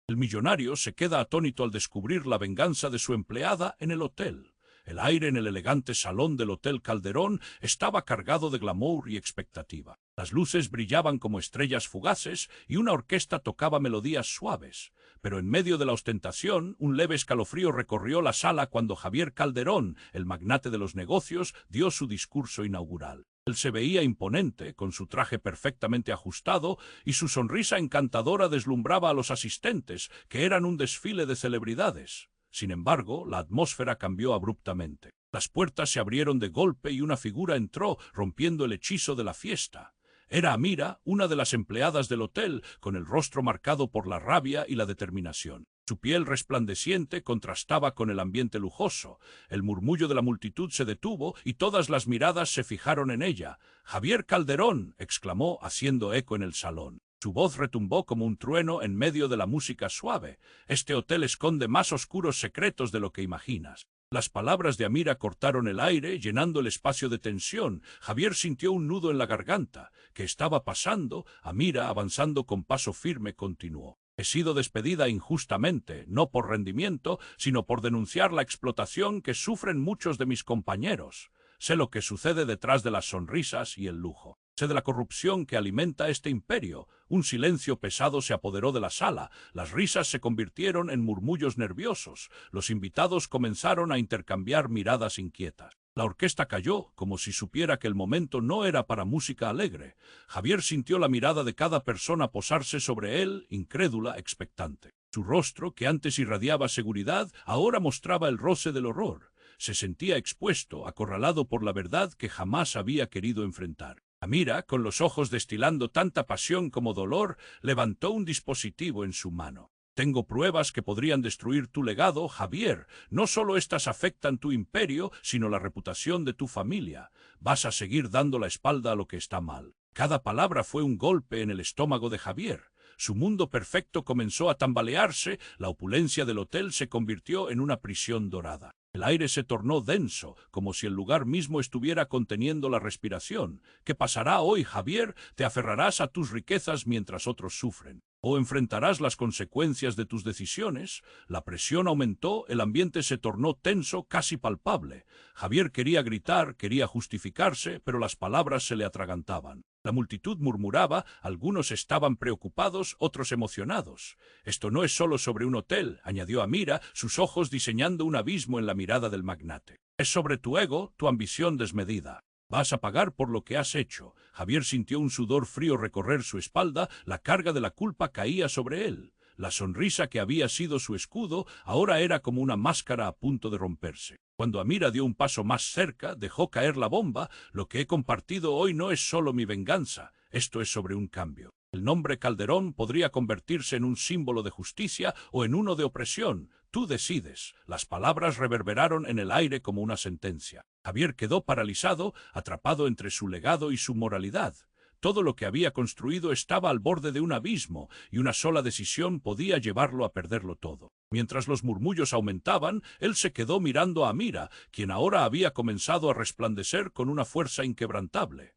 El millonario se queda atónito al descubrir la venganza de su empleada en el hotel. El aire en el elegante salón del Hotel Calderón estaba cargado de glamour y expectativa. Las luces brillaban como estrellas fugaces y una orquesta tocaba melodías suaves. Pero en medio de la ostentación, un leve escalofrío recorrió la sala cuando Javier Calderón, el magnate de los negocios, dio su discurso inaugural. Él se veía imponente, con su traje perfectamente ajustado, y su sonrisa encantadora deslumbraba a los asistentes, que eran un desfile de celebridades. Sin embargo, la atmósfera cambió abruptamente. Las puertas se abrieron de golpe y una figura entró, rompiendo el hechizo de la fiesta. Era Amira, una de las empleadas del hotel, con el rostro marcado por la rabia y la determinación. Su piel resplandeciente contrastaba con el ambiente lujoso. El murmullo de la multitud se detuvo y todas las miradas se fijaron en ella. «¡Javier Calderón!», exclamó, haciendo eco en el salón. Su voz retumbó como un trueno en medio de la música suave. «Este hotel esconde más oscuros secretos de lo que imaginas». Las palabras de Amira cortaron el aire, llenando el espacio de tensión. Javier sintió un nudo en la garganta. ¿Qué estaba pasando? Amira, avanzando con paso firme, continuó. «He sido despedida injustamente, no por rendimiento, sino por denunciar la explotación que sufren muchos de mis compañeros. Sé lo que sucede detrás de las sonrisas y el lujo. Sé de la corrupción que alimenta este imperio». Un silencio pesado se apoderó de la sala. Las risas se convirtieron en murmullos nerviosos. Los invitados comenzaron a intercambiar miradas inquietas. La orquesta calló, como si supiera que el momento no era para música alegre. Javier sintió la mirada de cada persona posarse sobre él, incrédula, expectante. Su rostro, que antes irradiaba seguridad, ahora mostraba el roce del horror. Se sentía expuesto, acorralado por la verdad que jamás había querido enfrentar. Amira, con los ojos destilando tanta pasión como dolor, levantó un dispositivo en su mano. «Tengo pruebas que podrían destruir tu legado, Javier. No solo estas afectan tu imperio, sino la reputación de tu familia. Vas a seguir dando la espalda a lo que está mal». Cada palabra fue un golpe en el estómago de Javier. Su mundo perfecto comenzó a tambalearse, la opulencia del hotel se convirtió en una prisión dorada. El aire se tornó denso, como si el lugar mismo estuviera conteniendo la respiración. ¿Qué pasará hoy, Javier? ¿Te aferrarás a tus riquezas mientras otros sufren? ¿O enfrentarás las consecuencias de tus decisiones? La presión aumentó, el ambiente se tornó tenso, casi palpable. Javier quería gritar, quería justificarse, pero las palabras se le atragantaban. La multitud murmuraba, algunos estaban preocupados, otros emocionados. «Esto no es solo sobre un hotel», añadió Amira, sus ojos diseñando un abismo en la mirada del magnate. «Es sobre tu ego, tu ambición desmedida. Vas a pagar por lo que has hecho». Javier sintió un sudor frío recorrer su espalda, la carga de la culpa caía sobre él. La sonrisa que había sido su escudo ahora era como una máscara a punto de romperse. Cuando Amira dio un paso más cerca, dejó caer la bomba. «Lo que he compartido hoy no es solo mi venganza, esto es sobre un cambio. El nombre Calderón podría convertirse en un símbolo de justicia o en uno de opresión. Tú decides». Las palabras reverberaron en el aire como una sentencia. Javier quedó paralizado, atrapado entre su legado y su moralidad. Todo lo que había construido estaba al borde de un abismo, y una sola decisión podía llevarlo a perderlo todo. Mientras los murmullos aumentaban, él se quedó mirando a Amira, quien ahora había comenzado a resplandecer con una fuerza inquebrantable.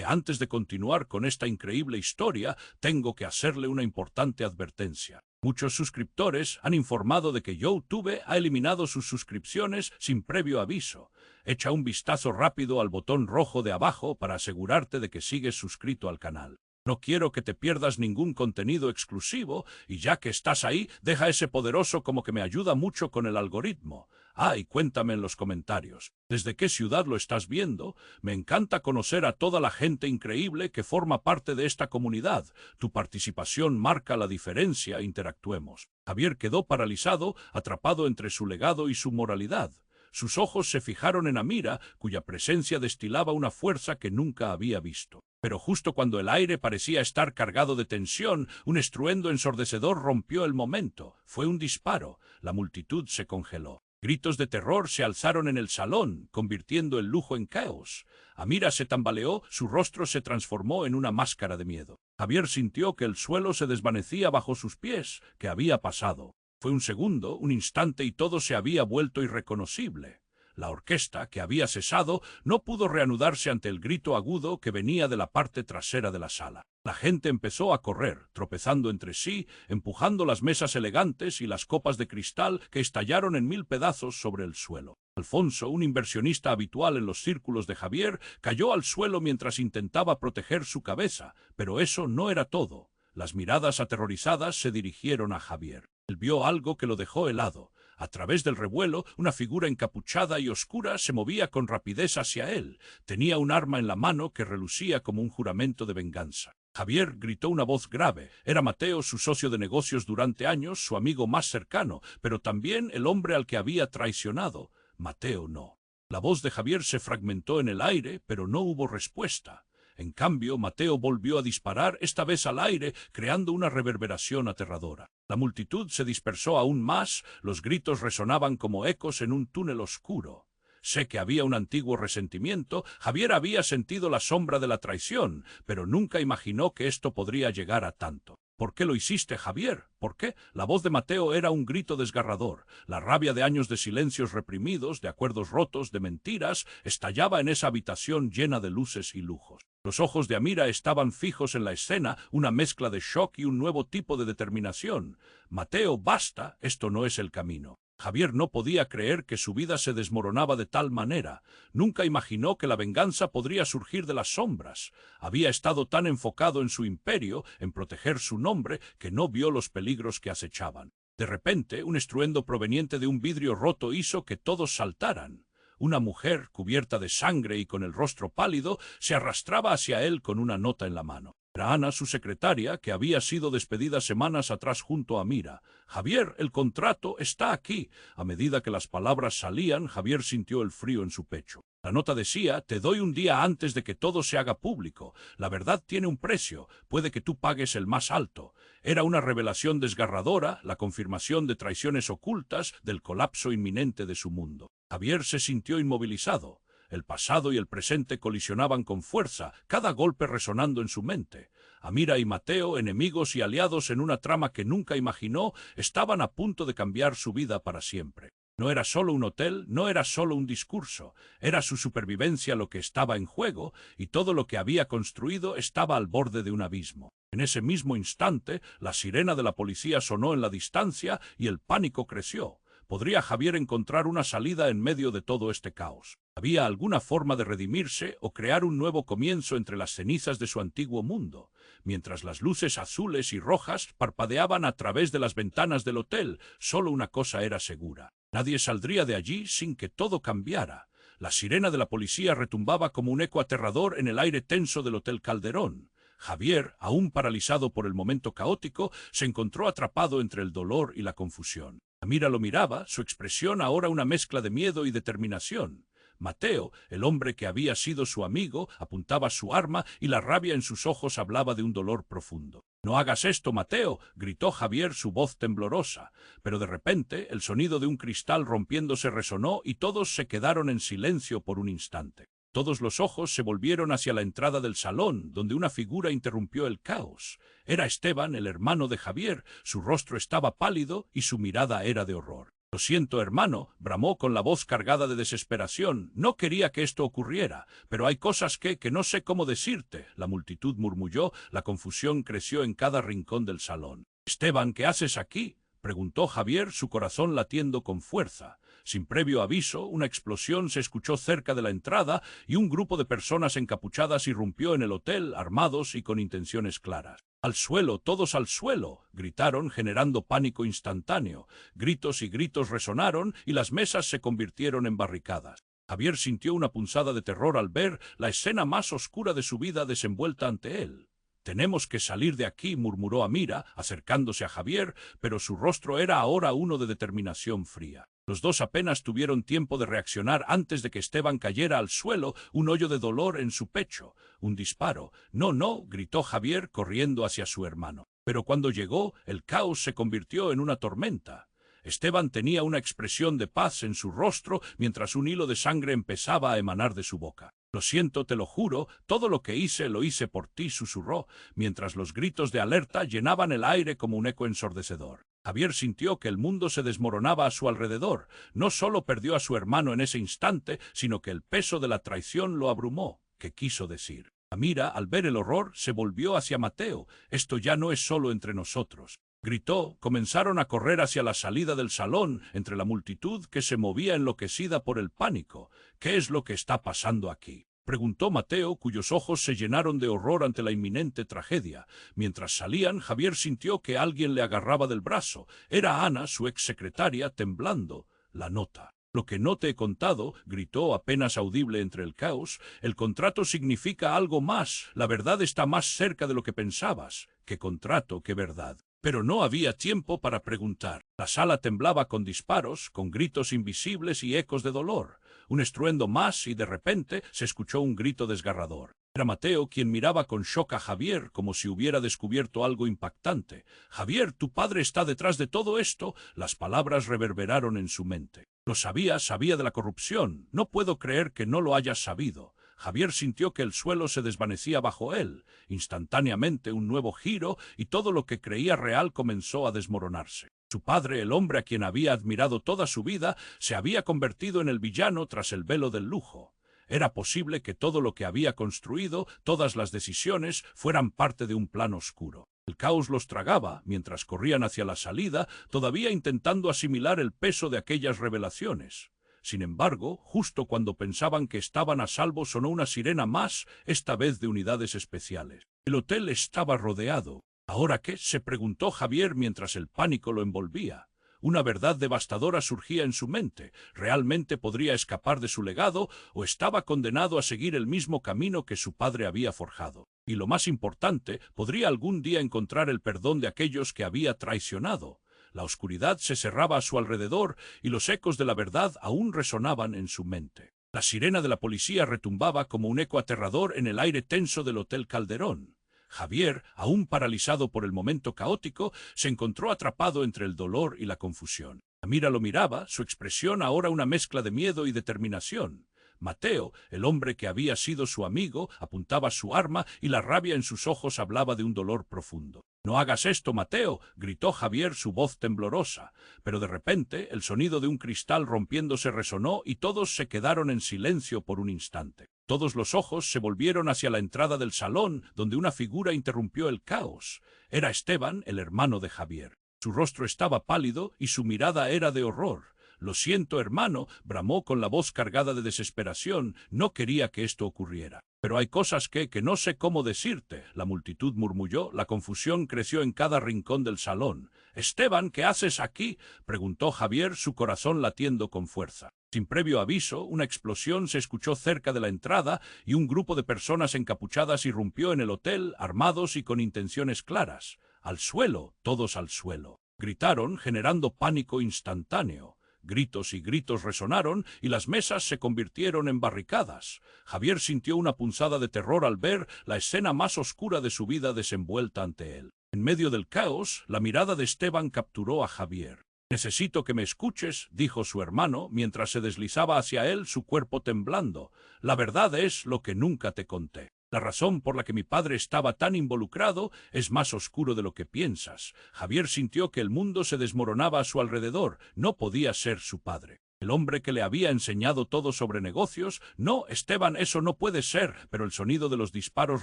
Antes de continuar con esta increíble historia, tengo que hacerle una importante advertencia. Muchos suscriptores han informado de que YouTube ha eliminado sus suscripciones sin previo aviso. Echa un vistazo rápido al botón rojo de abajo para asegurarte de que sigues suscrito al canal. No quiero que te pierdas ningún contenido exclusivo, y ya que estás ahí, deja ese poderoso como que me ayuda mucho con el algoritmo. Y cuéntame en los comentarios, ¿desde qué ciudad lo estás viendo? Me encanta conocer a toda la gente increíble que forma parte de esta comunidad. Tu participación marca la diferencia, interactuemos. Javier quedó paralizado, atrapado entre su legado y su moralidad. Sus ojos se fijaron en Amira, cuya presencia destilaba una fuerza que nunca había visto. Pero justo cuando el aire parecía estar cargado de tensión, un estruendo ensordecedor rompió el momento. Fue un disparo. La multitud se congeló. Gritos de terror se alzaron en el salón, convirtiendo el lujo en caos. Amira se tambaleó, su rostro se transformó en una máscara de miedo. Javier sintió que el suelo se desvanecía bajo sus pies. ¿Qué había pasado? Fue un segundo, un instante, y todo se había vuelto irreconocible. La orquesta, que había cesado, no pudo reanudarse ante el grito agudo que venía de la parte trasera de la sala. La gente empezó a correr, tropezando entre sí, empujando las mesas elegantes y las copas de cristal que estallaron en 1000 pedazos sobre el suelo. Alfonso, un inversionista habitual en los círculos de Javier, cayó al suelo mientras intentaba proteger su cabeza, pero eso no era todo. Las miradas aterrorizadas se dirigieron a Javier. Él vio algo que lo dejó helado. A través del revuelo, una figura encapuchada y oscura se movía con rapidez hacia él. Tenía un arma en la mano que relucía como un juramento de venganza. Javier gritó una voz grave. Era Mateo, su socio de negocios durante años, su amigo más cercano, pero también el hombre al que había traicionado. Mateo no. La voz de Javier se fragmentó en el aire, pero no hubo respuesta. En cambio, Mateo volvió a disparar, esta vez al aire, creando una reverberación aterradora. La multitud se dispersó aún más, los gritos resonaban como ecos en un túnel oscuro. Sé que había un antiguo resentimiento, Javier había sentido la sombra de la traición, pero nunca imaginó que esto podría llegar a tanto. ¿Por qué lo hiciste, Javier? ¿Por qué? La voz de Mateo era un grito desgarrador. La rabia de años de silencios reprimidos, de acuerdos rotos, de mentiras, estallaba en esa habitación llena de luces y lujos. Los ojos de Amira estaban fijos en la escena, una mezcla de shock y un nuevo tipo de determinación. Mateo, basta, esto no es el camino. Javier no podía creer que su vida se desmoronaba de tal manera. Nunca imaginó que la venganza podría surgir de las sombras. Había estado tan enfocado en su imperio, en proteger su nombre, que no vio los peligros que acechaban. De repente, un estruendo proveniente de un vidrio roto hizo que todos saltaran. Una mujer, cubierta de sangre y con el rostro pálido, se arrastraba hacia él con una nota en la mano. Era Ana, su secretaria, que había sido despedida semanas atrás junto a Amira. «Javier, el contrato está aquí». A medida que las palabras salían, Javier sintió el frío en su pecho. La nota decía: «Te doy un día antes de que todo se haga público. La verdad tiene un precio. Puede que tú pagues el más alto». Era una revelación desgarradora, la confirmación de traiciones ocultas, del colapso inminente de su mundo. Javier se sintió inmovilizado. El pasado y el presente colisionaban con fuerza, cada golpe resonando en su mente. Amira y Mateo, enemigos y aliados en una trama que nunca imaginó, estaban a punto de cambiar su vida para siempre. No era solo un hotel, no era solo un discurso, era su supervivencia lo que estaba en juego, y todo lo que había construido estaba al borde de un abismo. En ese mismo instante, la sirena de la policía sonó en la distancia y el pánico creció. ¿Podría Javier encontrar una salida en medio de todo este caos? ¿Había alguna forma de redimirse o crear un nuevo comienzo entre las cenizas de su antiguo mundo? Mientras las luces azules y rojas parpadeaban a través de las ventanas del hotel, solo una cosa era segura. Nadie saldría de allí sin que todo cambiara. La sirena de la policía retumbaba como un eco aterrador en el aire tenso del Hotel Calderón. Javier, aún paralizado por el momento caótico, se encontró atrapado entre el dolor y la confusión. Amira lo miraba, su expresión ahora una mezcla de miedo y determinación. Mateo, el hombre que había sido su amigo, apuntaba su arma y la rabia en sus ojos hablaba de un dolor profundo. «No hagas esto, Mateo», gritó Javier, su voz temblorosa. Pero de repente el sonido de un cristal rompiéndose resonó y todos se quedaron en silencio por un instante. Todos los ojos se volvieron hacia la entrada del salón, donde una figura interrumpió el caos. Era Esteban, el hermano de Javier. Su rostro estaba pálido y su mirada era de horror. «Lo siento, hermano», bramó con la voz cargada de desesperación. «No quería que esto ocurriera, pero hay cosas que no sé cómo decirte». La multitud murmulló, la confusión creció en cada rincón del salón. «Esteban, ¿qué haces aquí?», preguntó Javier, su corazón latiendo con fuerza. Sin previo aviso, una explosión se escuchó cerca de la entrada y un grupo de personas encapuchadas irrumpió en el hotel, armados y con intenciones claras. «¡Al suelo, todos al suelo!», gritaron, generando pánico instantáneo. Gritos y gritos resonaron y las mesas se convirtieron en barricadas. Javier sintió una punzada de terror al ver la escena más oscura de su vida desenvuelta ante él. «Tenemos que salir de aquí», murmuró Amira, acercándose a Javier, pero su rostro era ahora uno de determinación fría. Los dos apenas tuvieron tiempo de reaccionar antes de que Esteban cayera al suelo, un hoyo de dolor en su pecho. Un disparo. «No, no», gritó Javier corriendo hacia su hermano. Pero cuando llegó, el caos se convirtió en una tormenta. Esteban tenía una expresión de paz en su rostro mientras un hilo de sangre empezaba a emanar de su boca. «Lo siento, te lo juro, todo lo que hice lo hice por ti», susurró, mientras los gritos de alerta llenaban el aire como un eco ensordecedor. Javier sintió que el mundo se desmoronaba a su alrededor. No solo perdió a su hermano en ese instante, sino que el peso de la traición lo abrumó. ¿Qué quiso decir? Amira, al ver el horror, se volvió hacia Mateo. «Esto ya no es solo entre nosotros», gritó. Comenzaron a correr hacia la salida del salón, entre la multitud que se movía enloquecida por el pánico. «¿Qué es lo que está pasando aquí?», preguntó Mateo, cuyos ojos se llenaron de horror ante la inminente tragedia. Mientras salían, Javier sintió que alguien le agarraba del brazo. Era Ana, su exsecretaria, temblando. «La nota». «Lo que no te he contado», gritó apenas audible entre el caos. «El contrato significa algo más. La verdad está más cerca de lo que pensabas». «¿Qué contrato? ¿Qué verdad?». Pero no había tiempo para preguntar. La sala temblaba con disparos, con gritos invisibles y ecos de dolor. Un estruendo más y de repente se escuchó un grito desgarrador. Era Mateo quien miraba con shock a Javier como si hubiera descubierto algo impactante. «Javier, tu padre está detrás de todo esto». Las palabras reverberaron en su mente. «Lo sabía, sabía de la corrupción. No puedo creer que no lo hayas sabido». Javier sintió que el suelo se desvanecía bajo él. Instantáneamente un nuevo giro y todo lo que creía real comenzó a desmoronarse. Su padre, el hombre a quien había admirado toda su vida, se había convertido en el villano tras el velo del lujo. Era posible que todo lo que había construido, todas las decisiones, fueran parte de un plan oscuro. El caos los tragaba mientras corrían hacia la salida, todavía intentando asimilar el peso de aquellas revelaciones. Sin embargo, justo cuando pensaban que estaban a salvo, sonó una sirena más, esta vez de unidades especiales. El hotel estaba rodeado. ¿Ahora qué?, se preguntó Javier mientras el pánico lo envolvía. Una verdad devastadora surgía en su mente. ¿Realmente podría escapar de su legado o estaba condenado a seguir el mismo camino que su padre había forjado? Y lo más importante, ¿podría algún día encontrar el perdón de aquellos que había traicionado? La oscuridad se cerraba a su alrededor y los ecos de la verdad aún resonaban en su mente. La sirena de la policía retumbaba como un eco aterrador en el aire tenso del Hotel Calderón. Javier, aún paralizado por el momento caótico, se encontró atrapado entre el dolor y la confusión. Amira lo miraba, su expresión ahora una mezcla de miedo y determinación. Mateo, el hombre que había sido su amigo, apuntaba su arma y la rabia en sus ojos hablaba de un dolor profundo. «No hagas esto, Mateo», gritó Javier, su voz temblorosa. Pero de repente el sonido de un cristal rompiéndose resonó y todos se quedaron en silencio por un instante. Todos los ojos se volvieron hacia la entrada del salón, donde una figura interrumpió el caos. Era Esteban, el hermano de Javier. Su rostro estaba pálido y su mirada era de horror. «Lo siento, hermano», bramó con la voz cargada de desesperación. «No quería que esto ocurriera». «Pero hay cosas que no sé cómo decirte», la multitud murmulló. La confusión creció en cada rincón del salón. «Esteban, ¿qué haces aquí?», preguntó Javier, su corazón latiendo con fuerza. Sin previo aviso, una explosión se escuchó cerca de la entrada y un grupo de personas encapuchadas irrumpió en el hotel, armados y con intenciones claras. «Al suelo, todos al suelo», gritaron, generando pánico instantáneo. Gritos y gritos resonaron y las mesas se convirtieron en barricadas. Javier sintió una punzada de terror al ver la escena más oscura de su vida desenvuelta ante él. En medio del caos, la mirada de Esteban capturó a Javier. «Necesito que me escuches», dijo su hermano, mientras se deslizaba hacia él, su cuerpo temblando. «La verdad es lo que nunca te conté. La razón por la que mi padre estaba tan involucrado es más oscuro de lo que piensas». Javier sintió que el mundo se desmoronaba a su alrededor. No podía ser su padre. El hombre que le había enseñado todo sobre negocios. «No, Esteban, eso no puede ser», pero el sonido de los disparos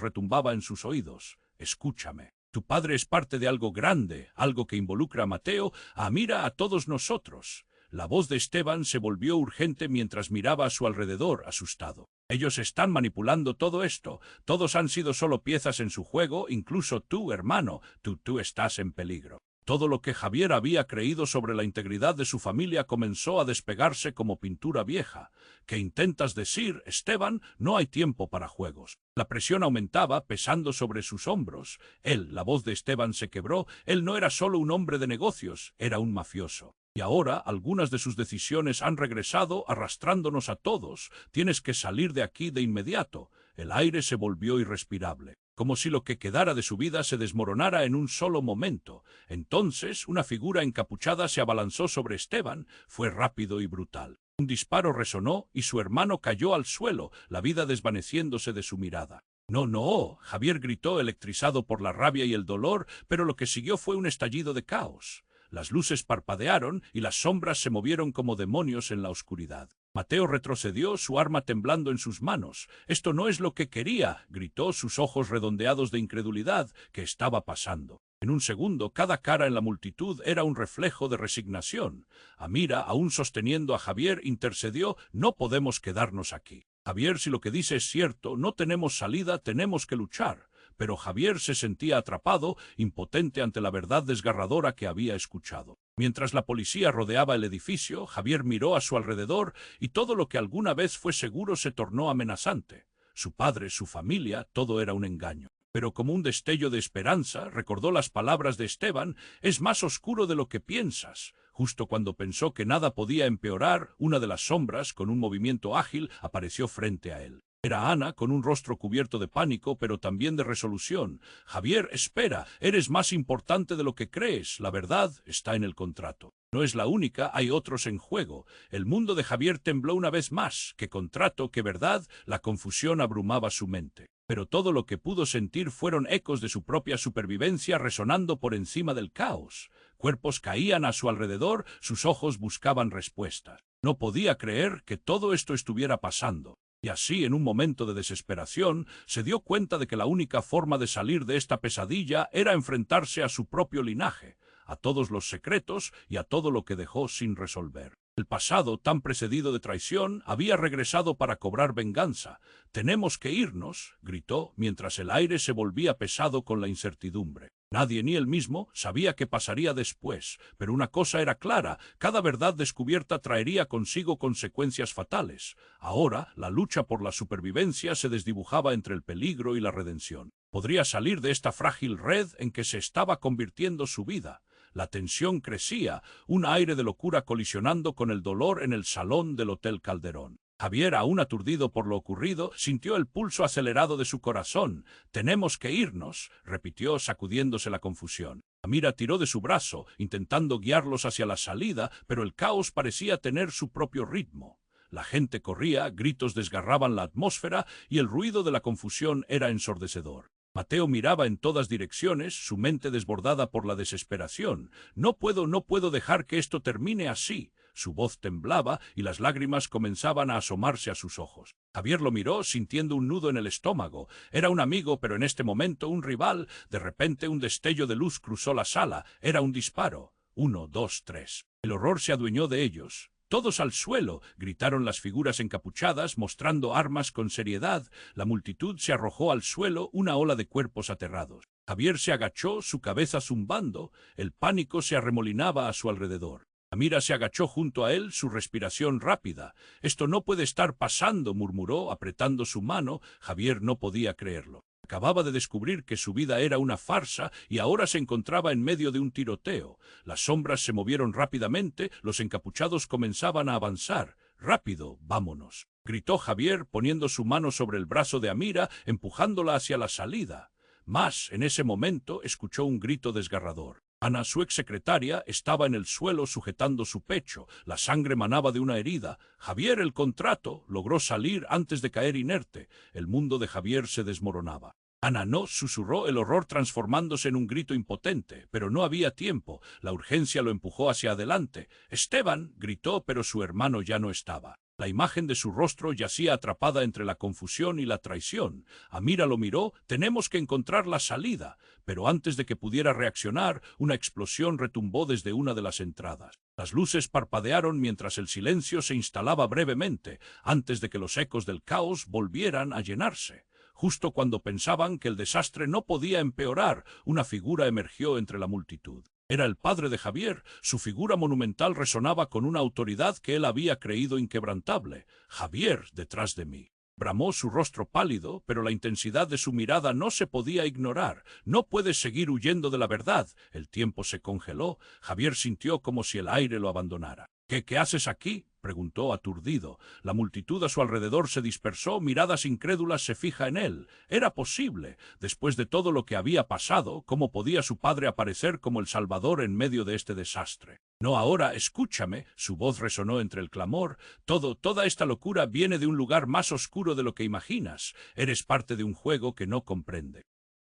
retumbaba en sus oídos. «Escúchame. Tu padre es parte de algo grande, algo que involucra a Mateo, a Amira, a todos nosotros». La voz de Esteban se volvió urgente mientras miraba a su alrededor, asustado. «Ellos están manipulando todo esto. Todos han sido solo piezas en su juego, incluso tú, hermano. Tú estás en peligro». Todo lo que Javier había creído sobre la integridad de su familia comenzó a despegarse como pintura vieja. «¿Qué intentas decir, Esteban? No hay tiempo para juegos». La presión aumentaba, pesando sobre sus hombros. La voz de Esteban se quebró. Él no era solo un hombre de negocios, era un mafioso. Y ahora algunas de sus decisiones han regresado arrastrándonos a todos. Tienes que salir de aquí de inmediato. El aire se volvió irrespirable, como si lo que quedara de su vida se desmoronara en un solo momento. Entonces una figura encapuchada se abalanzó sobre Esteban. Fue rápido y brutal. Un disparo resonó y su hermano cayó al suelo, la vida desvaneciéndose de su mirada. «No, no», Javier gritó, electrizado por la rabia y el dolor, pero lo que siguió fue un estallido de caos. Las luces parpadearon y las sombras se movieron como demonios en la oscuridad. Mateo retrocedió, su arma temblando en sus manos. «Esto no es lo que quería», gritó, sus ojos redondeados de incredulidad. «¿Qué estaba pasando?» En un segundo, cada cara en la multitud era un reflejo de resignación. Amira, aún sosteniendo a Javier, intercedió: «No podemos quedarnos aquí. Javier, si lo que dice es cierto, no tenemos salida, tenemos que luchar». Pero Javier se sentía atrapado, impotente ante la verdad desgarradora que había escuchado. Mientras la policía rodeaba el edificio, Javier miró a su alrededor y todo lo que alguna vez fue seguro se tornó amenazante. Su padre, su familia, todo era un engaño. Pero como un destello de esperanza, recordó las palabras de Esteban: «Es más oscuro de lo que piensas». Justo cuando pensó que nada podía empeorar, una de las sombras, con un movimiento ágil, apareció frente a él. Era Ana, con un rostro cubierto de pánico, pero también de resolución. «Javier, espera, eres más importante de lo que crees. La verdad está en el contrato. No es la única, hay otros en juego». El mundo de Javier tembló una vez más. ¿Qué contrato, qué verdad? La confusión abrumaba su mente. Pero todo lo que pudo sentir fueron ecos de su propia supervivencia resonando por encima del caos. Cuerpos caían a su alrededor, sus ojos buscaban respuestas. No podía creer que todo esto estuviera pasando. Y así, en un momento de desesperación, se dio cuenta de que la única forma de salir de esta pesadilla era enfrentarse a su propio linaje, a todos los secretos y a todo lo que dejó sin resolver. El pasado, tan precedido de traición, había regresado para cobrar venganza. «Tenemos que irnos», gritó, mientras el aire se volvía pesado con la incertidumbre. Nadie, ni él mismo, sabía qué pasaría después, pero una cosa era clara: cada verdad descubierta traería consigo consecuencias fatales. Ahora, la lucha por la supervivencia se desdibujaba entre el peligro y la redención. Podría salir de esta frágil red en que se estaba convirtiendo su vida. La tensión crecía, un aire de locura colisionando con el dolor en el salón del Hotel Calderón. Javier, aún aturdido por lo ocurrido, sintió el pulso acelerado de su corazón. «Tenemos que irnos», repitió, sacudiéndose la confusión. Amira tiró de su brazo, intentando guiarlos hacia la salida, pero el caos parecía tener su propio ritmo. La gente corría, gritos desgarraban la atmósfera y el ruido de la confusión era ensordecedor. Mateo miraba en todas direcciones, su mente desbordada por la desesperación. No puedo dejar que esto termine así». Su voz temblaba y las lágrimas comenzaban a asomarse a sus ojos. Javier lo miró, sintiendo un nudo en el estómago. Era un amigo, pero en este momento un rival. De repente un destello de luz cruzó la sala. Era un disparo. 1, 2, 3. El horror se adueñó de ellos. «¡Todos al suelo!», gritaron las figuras encapuchadas, mostrando armas con seriedad. La multitud se arrojó al suelo, una ola de cuerpos aterrados. Javier se agachó, su cabeza zumbando. El pánico se arremolinaba a su alrededor. Amira se agachó junto a él, su respiración rápida. «Esto no puede estar pasando», murmuró, apretando su mano. Javier no podía creerlo. Acababa de descubrir que su vida era una farsa y ahora se encontraba en medio de un tiroteo. Las sombras se movieron rápidamente, los encapuchados comenzaban a avanzar. «Rápido, vámonos», gritó Javier, poniendo su mano sobre el brazo de Amira, empujándola hacia la salida. Mas, en ese momento, escuchó un grito desgarrador. Ana, su exsecretaria, estaba en el suelo sujetando su pecho. La sangre manaba de una herida. Javier, el contrato, logró salir antes de caer inerte. El mundo de Javier se desmoronaba. «Ana, no», susurró, el horror transformándose en un grito impotente. Pero no había tiempo. La urgencia lo empujó hacia adelante. «Esteban», gritó, pero su hermano ya no estaba. La imagen de su rostro yacía atrapada entre la confusión y la traición. Amira lo miró. «Tenemos que encontrar la salida». Pero antes de que pudiera reaccionar, una explosión retumbó desde una de las entradas. Las luces parpadearon mientras el silencio se instalaba brevemente, antes de que los ecos del caos volvieran a llenarse. Justo cuando pensaban que el desastre no podía empeorar, una figura emergió entre la multitud. Era el padre de Javier. Su figura monumental resonaba con una autoridad que él había creído inquebrantable. «Javier, detrás de mí». Bramó, su rostro pálido, pero la intensidad de su mirada no se podía ignorar. «No puedes seguir huyendo de la verdad». El tiempo se congeló. Javier sintió como si el aire lo abandonara. ¿Qué haces aquí?», preguntó aturdido. La multitud a su alrededor se dispersó, miradas incrédulas se fija en él. Era posible. Después de todo lo que había pasado, ¿cómo podía su padre aparecer como el Salvador en medio de este desastre? «No ahora, escúchame», su voz resonó entre el clamor. Toda esta locura viene de un lugar más oscuro de lo que imaginas. Eres parte de un juego que no comprende».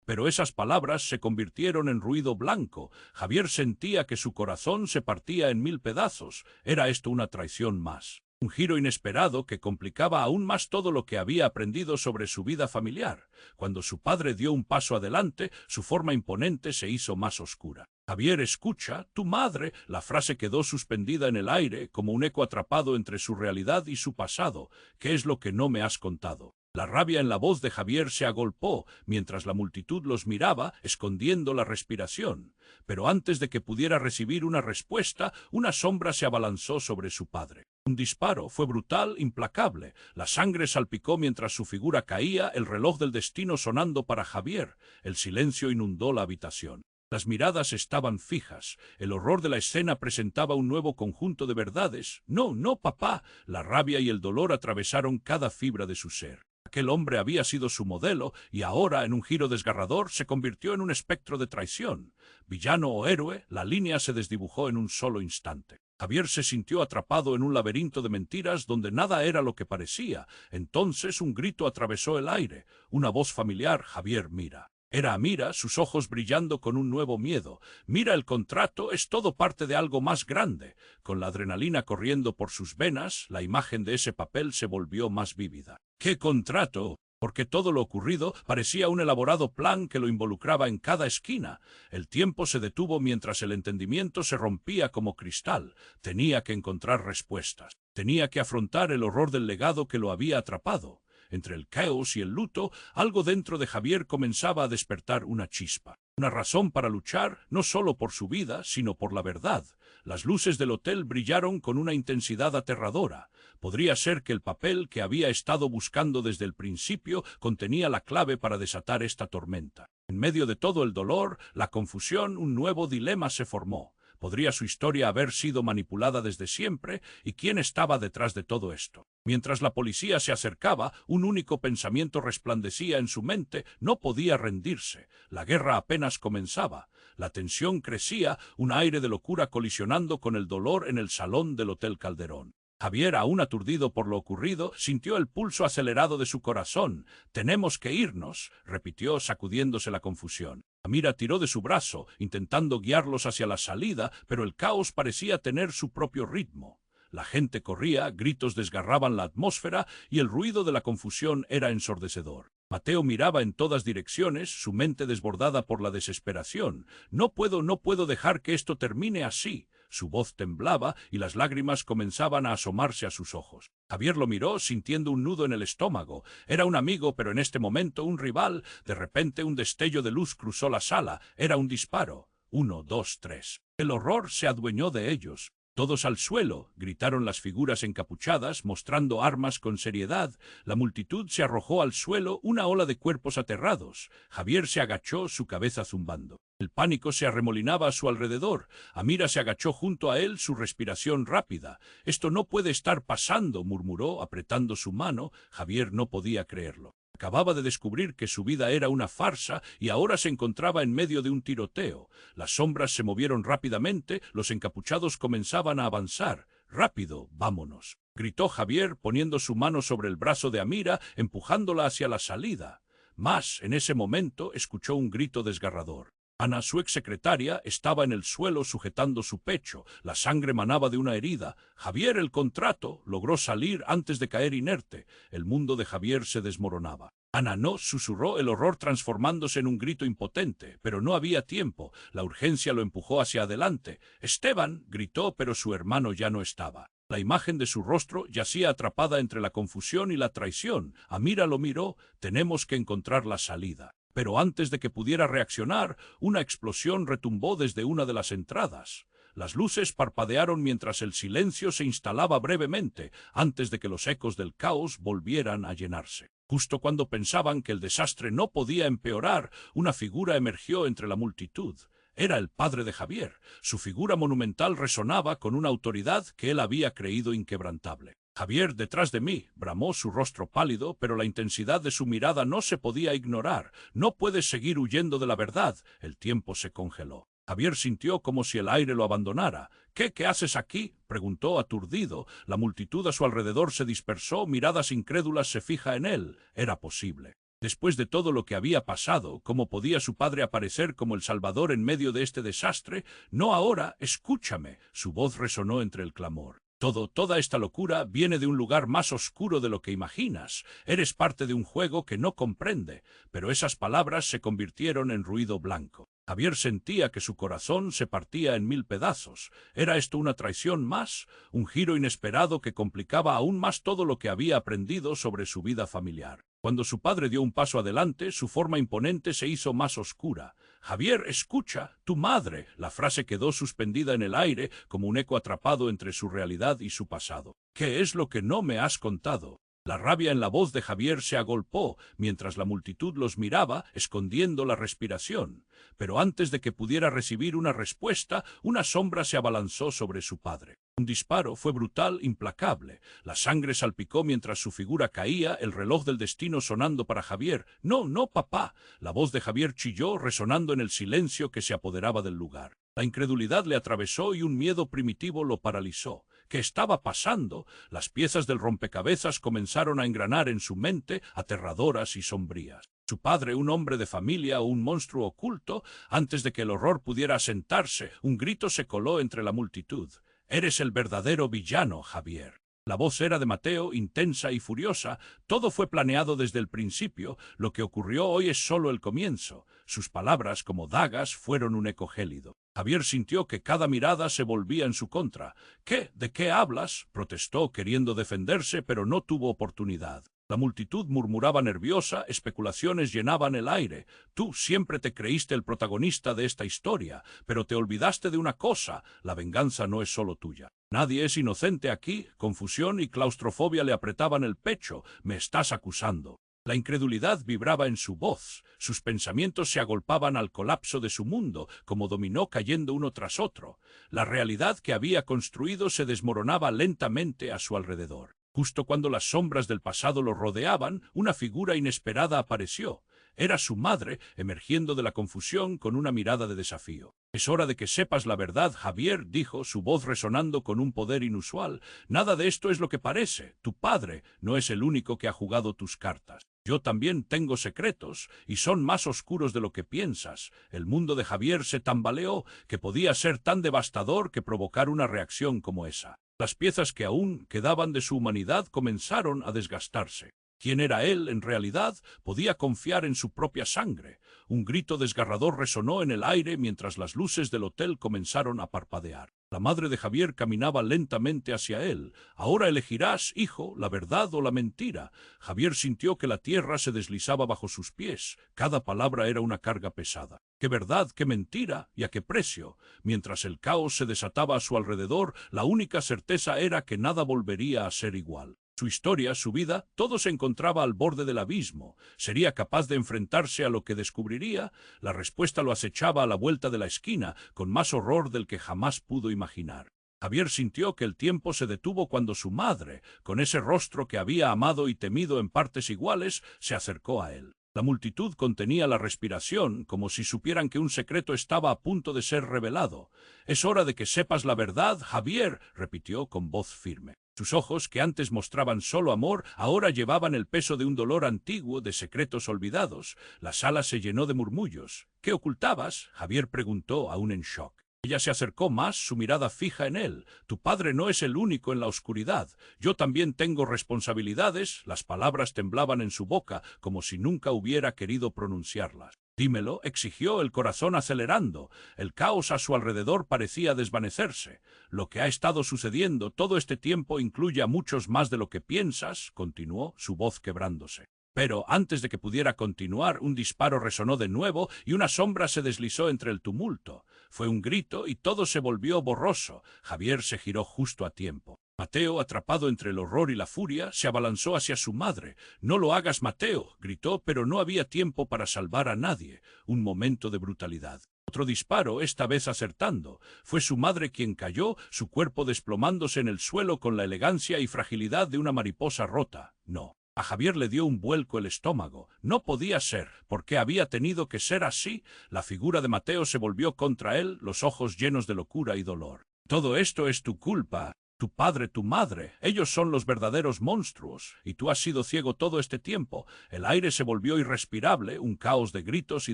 Pero esas palabras se convirtieron en ruido blanco. Javier sentía que su corazón se partía en 1000 pedazos. Era esto una traición más. Un giro inesperado que complicaba aún más todo lo que había aprendido sobre su vida familiar. Cuando su padre dio un paso adelante, su forma imponente se hizo más oscura. Javier, escucha, tu madre. La frase quedó suspendida en el aire, como un eco atrapado entre su realidad y su pasado. ¿Qué es lo que no me has contado? La rabia en la voz de Javier se agolpó, mientras la multitud los miraba, escondiendo la respiración. Pero antes de que pudiera recibir una respuesta, una sombra se abalanzó sobre su padre. Un disparo fue brutal, implacable. La sangre salpicó mientras su figura caía, el reloj del destino sonando para Javier. El silencio inundó la habitación. Las miradas estaban fijas. El horror de la escena presentaba un nuevo conjunto de verdades. No, no, papá. La rabia y el dolor atravesaron cada fibra de su ser. Aquel hombre había sido su modelo y ahora, en un giro desgarrador, se convirtió en un espectro de traición. Villano o héroe, la línea se desdibujó en un solo instante. Javier se sintió atrapado en un laberinto de mentiras donde nada era lo que parecía. Entonces un grito atravesó el aire. Una voz familiar: Javier, mira. Era Amira, sus ojos brillando con un nuevo miedo. Mira, el contrato es todo parte de algo más grande. Con la adrenalina corriendo por sus venas, la imagen de ese papel se volvió más vívida. ¿Qué contrato? Porque todo lo ocurrido parecía un elaborado plan que lo involucraba en cada esquina. El tiempo se detuvo mientras el entendimiento se rompía como cristal. Tenía que encontrar respuestas. Tenía que afrontar el horror del legado que lo había atrapado. Entre el caos y el luto, algo dentro de Javier comenzaba a despertar una chispa. Una razón para luchar, no solo por su vida, sino por la verdad. Las luces del hotel brillaron con una intensidad aterradora. Podría ser que el papel que había estado buscando desde el principio contenía la clave para desatar esta tormenta. En medio de todo el dolor, la confusión, un nuevo dilema se formó. ¿Podría su historia haber sido manipulada desde siempre? ¿Y quién estaba detrás de todo esto? Mientras la policía se acercaba, un único pensamiento resplandecía en su mente: no podía rendirse. La guerra apenas comenzaba. La tensión crecía, un aire de locura colisionando con el dolor en el salón del Hotel Calderón. Javier, aún aturdido por lo ocurrido, sintió el pulso acelerado de su corazón. «Tenemos que irnos», repitió, sacudiéndose la confusión. Amira tiró de su brazo, intentando guiarlos hacia la salida, pero el caos parecía tener su propio ritmo. La gente corría, gritos desgarraban la atmósfera y el ruido de la confusión era ensordecedor. Mateo miraba en todas direcciones, su mente desbordada por la desesperación. No puedo dejar que esto termine así». Su voz temblaba y las lágrimas comenzaban a asomarse a sus ojos. Javier lo miró, sintiendo un nudo en el estómago. Era un amigo, pero en este momento un rival. De repente un destello de luz cruzó la sala. Era un disparo. 1, 2, 3. El horror se adueñó de ellos. «Todos al suelo», gritaron las figuras encapuchadas, mostrando armas con seriedad. La multitud se arrojó al suelo, una ola de cuerpos aterrados. Javier se agachó, su cabeza zumbando. El pánico se arremolinaba a su alrededor. Amira se agachó junto a él, su respiración rápida. «Esto no puede estar pasando», murmuró, apretando su mano. Javier no podía creerlo. Acababa de descubrir que su vida era una farsa y ahora se encontraba en medio de un tiroteo. Las sombras se movieron rápidamente, los encapuchados comenzaban a avanzar. «Rápido, vámonos», gritó Javier, poniendo su mano sobre el brazo de Amira, empujándola hacia la salida. Mas, en ese momento, escuchó un grito desgarrador. Ana, su exsecretaria, estaba en el suelo sujetando su pecho. La sangre manaba de una herida. Javier, el contrato, logró salir antes de caer inerte. El mundo de Javier se desmoronaba. «Ana, no», susurró, el horror transformándose en un grito impotente. Pero no había tiempo. La urgencia lo empujó hacia adelante. «Esteban», gritó, pero su hermano ya no estaba. La imagen de su rostro yacía atrapada entre la confusión y la traición. Amira lo miró. «Tenemos que encontrar la salida». Pero antes de que pudiera reaccionar, una explosión retumbó desde una de las entradas. Las luces parpadearon mientras el silencio se instalaba brevemente, antes de que los ecos del caos volvieran a llenarse. Justo cuando pensaban que el desastre no podía empeorar, una figura emergió entre la multitud. Era el padre de Javier. Su figura monumental resonaba con una autoridad que él había creído inquebrantable. «Javier, detrás de mí», bramó, su rostro pálido, pero la intensidad de su mirada no se podía ignorar. «No puedes seguir huyendo de la verdad». El tiempo se congeló. Javier sintió como si el aire lo abandonara. ¿Qué haces aquí?», preguntó aturdido. La multitud a su alrededor se dispersó, miradas incrédulas se fija en él. Era posible. Después de todo lo que había pasado, ¿cómo podía su padre aparecer como el Salvador en medio de este desastre? No ahora, escúchame. Su voz resonó entre el clamor. Toda esta locura viene de un lugar más oscuro de lo que imaginas. Eres parte de un juego que no comprende. Pero esas palabras se convirtieron en ruido blanco. Javier sentía que su corazón se partía en 1000 pedazos. ¿Era esto una traición más? Un giro inesperado que complicaba aún más todo lo que había aprendido sobre su vida familiar. Cuando su padre dio un paso adelante, su forma imponente se hizo más oscura. «Javier, escucha, tu madre». La frase quedó suspendida en el aire como un eco atrapado entre su realidad y su pasado. «¿Qué es lo que no me has contado?». La rabia en la voz de Javier se agolpó, mientras la multitud los miraba, escondiendo la respiración. Pero antes de que pudiera recibir una respuesta, una sombra se abalanzó sobre su padre. Un disparo fue brutal, implacable. La sangre salpicó mientras su figura caía, el reloj del destino sonando para Javier. «No, no, papá». La voz de Javier chilló, resonando en el silencio que se apoderaba del lugar. La incredulidad le atravesó y un miedo primitivo lo paralizó. ¿Qué estaba pasando? Las piezas del rompecabezas comenzaron a engranar en su mente, aterradoras y sombrías. Su padre, un hombre de familia o un monstruo oculto. Antes de que el horror pudiera asentarse, un grito se coló entre la multitud. «Eres el verdadero villano, Javier». La voz era de Mateo, intensa y furiosa. Todo fue planeado desde el principio. Lo que ocurrió hoy es solo el comienzo. Sus palabras, como dagas, fueron un eco gélido. Javier sintió que cada mirada se volvía en su contra. «¿Qué? ¿De qué hablas?», protestó, queriendo defenderse, pero no tuvo oportunidad. La multitud murmuraba nerviosa, especulaciones llenaban el aire. «Tú siempre te creíste el protagonista de esta historia, pero te olvidaste de una cosa: la venganza no es solo tuya. Nadie es inocente aquí». Confusión y claustrofobia le apretaban el pecho. «Me estás acusando». La incredulidad vibraba en su voz. Sus pensamientos se agolpaban al colapso de su mundo, como dominó cayendo uno tras otro. La realidad que había construido se desmoronaba lentamente a su alrededor. Justo cuando las sombras del pasado lo rodeaban, una figura inesperada apareció. Era su madre, emergiendo de la confusión con una mirada de desafío. «Es hora de que sepas la verdad, Javier», dijo, su voz resonando con un poder inusual. «Nada de esto es lo que parece. Tu padre no es el único que ha jugado tus cartas. Yo también tengo secretos, y son más oscuros de lo que piensas». El mundo de Javier se tambaleó, que podía ser tan devastador que provocar una reacción como esa. Las piezas que aún quedaban de su humanidad comenzaron a desgastarse. ¿Quién era él en realidad? Podía confiar en su propia sangre. Un grito desgarrador resonó en el aire mientras las luces del hotel comenzaron a parpadear. La madre de Javier caminaba lentamente hacia él. «Ahora elegirás, hijo, la verdad o la mentira». Javier sintió que la tierra se deslizaba bajo sus pies. Cada palabra era una carga pesada. ¿Qué verdad, qué mentira y a qué precio? Mientras el caos se desataba a su alrededor, la única certeza era que nada volvería a ser igual. Su historia, su vida, todo se encontraba al borde del abismo. ¿Sería capaz de enfrentarse a lo que descubriría? La respuesta lo acechaba a la vuelta de la esquina, con más horror del que jamás pudo imaginar. Javier sintió que el tiempo se detuvo cuando su madre, con ese rostro que había amado y temido en partes iguales, se acercó a él. La multitud contenía la respiración, como si supieran que un secreto estaba a punto de ser revelado. «Es hora de que sepas la verdad, Javier», repitió con voz firme. Sus ojos, que antes mostraban solo amor, ahora llevaban el peso de un dolor antiguo, de secretos olvidados. La sala se llenó de murmullos. «¿Qué ocultabas?», Javier preguntó, aún en shock. Ella se acercó más, su mirada fija en él. «Tu padre no es el único en la oscuridad. Yo también tengo responsabilidades». Las palabras temblaban en su boca, como si nunca hubiera querido pronunciarlas. «Dímelo», exigió, el corazón acelerando. El caos a su alrededor parecía desvanecerse. «Lo que ha estado sucediendo todo este tiempo incluye a muchos más de lo que piensas», continuó, su voz quebrándose. Pero antes de que pudiera continuar, un disparo resonó de nuevo y una sombra se deslizó entre el tumulto. Fue un grito y todo se volvió borroso. Javier se giró justo a tiempo. Mateo, atrapado entre el horror y la furia, se abalanzó hacia su madre. «No lo hagas, Mateo», gritó, pero no había tiempo para salvar a nadie. Un momento de brutalidad. Otro disparo, esta vez acertando. Fue su madre quien cayó, su cuerpo desplomándose en el suelo con la elegancia y fragilidad de una mariposa rota. No. A Javier le dio un vuelco el estómago. No podía ser. ¿Por qué había tenido que ser así? La figura de Mateo se volvió contra él, los ojos llenos de locura y dolor. «Todo esto es tu culpa». Tu padre, tu madre, ellos son los verdaderos monstruos, y tú has sido ciego todo este tiempo. El aire se volvió irrespirable, un caos de gritos y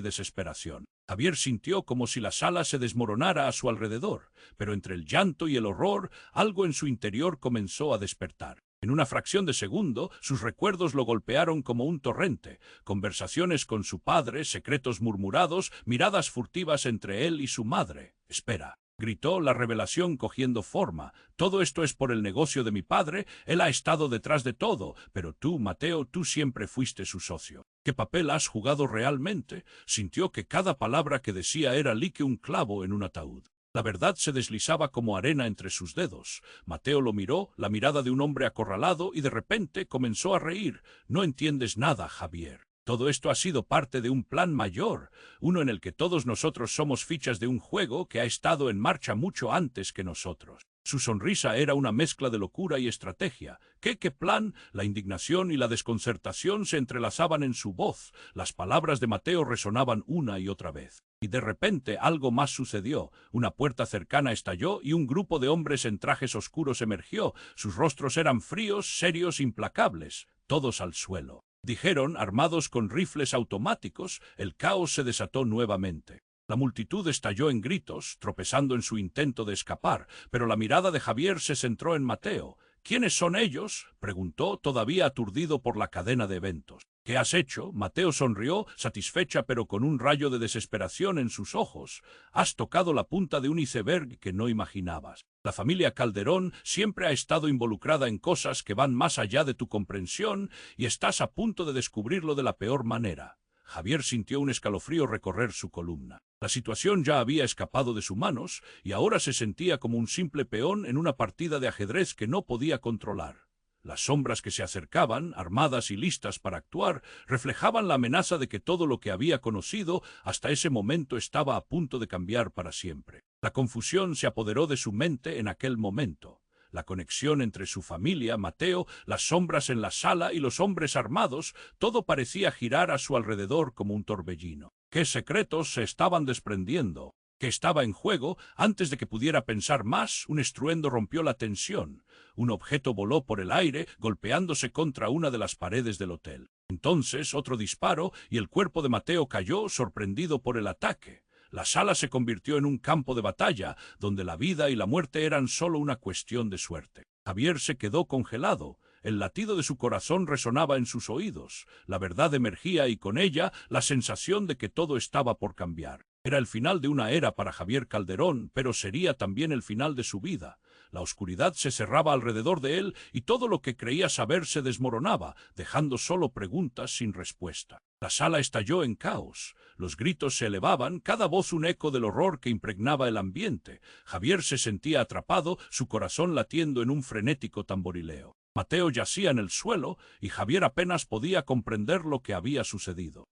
desesperación. Javier sintió como si la sala se desmoronara a su alrededor, pero entre el llanto y el horror, algo en su interior comenzó a despertar. En una fracción de segundo, sus recuerdos lo golpearon como un torrente. Conversaciones con su padre, secretos murmurados, miradas furtivas entre él y su madre. «Espera», gritó, la revelación cogiendo forma. «Todo esto es por el negocio de mi padre. Él ha estado detrás de todo. Pero tú, Mateo, tú siempre fuiste su socio. ¿Qué papel has jugado realmente?» Sintió que cada palabra que decía era que un clavo en un ataúd. La verdad se deslizaba como arena entre sus dedos. Mateo lo miró, la mirada de un hombre acorralado, y de repente comenzó a reír. «No entiendes nada, Javier. Todo esto ha sido parte de un plan mayor, uno en el que todos nosotros somos fichas de un juego que ha estado en marcha mucho antes que nosotros». Su sonrisa era una mezcla de locura y estrategia. ¿Qué plan? La indignación y la desconcertación se entrelazaban en su voz. Las palabras de Mateo resonaban una y otra vez. Y de repente algo más sucedió. Una puerta cercana estalló y un grupo de hombres en trajes oscuros emergió. Sus rostros eran fríos, serios, implacables. «Todos al suelo», dijeron, armados con rifles automáticos. El caos se desató nuevamente. La multitud estalló en gritos, tropezando en su intento de escapar, pero la mirada de Javier se centró en Mateo. «¿Quiénes son ellos?», preguntó, todavía aturdido por la cadena de eventos. «¿Qué has hecho?». Mateo sonrió, satisfecha pero con un rayo de desesperación en sus ojos. «Has tocado la punta de un iceberg que no imaginabas. La familia Calderón siempre ha estado involucrada en cosas que van más allá de tu comprensión y estás a punto de descubrirlo de la peor manera». Javier sintió un escalofrío recorrer su columna. La situación ya había escapado de sus manos y ahora se sentía como un simple peón en una partida de ajedrez que no podía controlar. Las sombras que se acercaban, armadas y listas para actuar, reflejaban la amenaza de que todo lo que había conocido hasta ese momento estaba a punto de cambiar para siempre. La confusión se apoderó de su mente en aquel momento. La conexión entre su familia, Mateo, las sombras en la sala y los hombres armados, todo parecía girar a su alrededor como un torbellino. ¿Qué secretos se estaban desprendiendo? ¿Qué estaba en juego? Antes de que pudiera pensar más, un estruendo rompió la tensión. Un objeto voló por el aire, golpeándose contra una de las paredes del hotel. Entonces, otro disparo, y el cuerpo de Mateo cayó, sorprendido por el ataque. La sala se convirtió en un campo de batalla, donde la vida y la muerte eran solo una cuestión de suerte. Javier se quedó congelado. El latido de su corazón resonaba en sus oídos. La verdad emergía y con ella la sensación de que todo estaba por cambiar. Era el final de una era para Javier Calderón, pero sería también el final de su vida. La oscuridad se cerraba alrededor de él y todo lo que creía saber se desmoronaba, dejando solo preguntas sin respuesta. La sala estalló en caos. Los gritos se elevaban, cada voz un eco del horror que impregnaba el ambiente. Javier se sentía atrapado, su corazón latiendo en un frenético tamborileo. Mateo yacía en el suelo y Javier apenas podía comprender lo que había sucedido.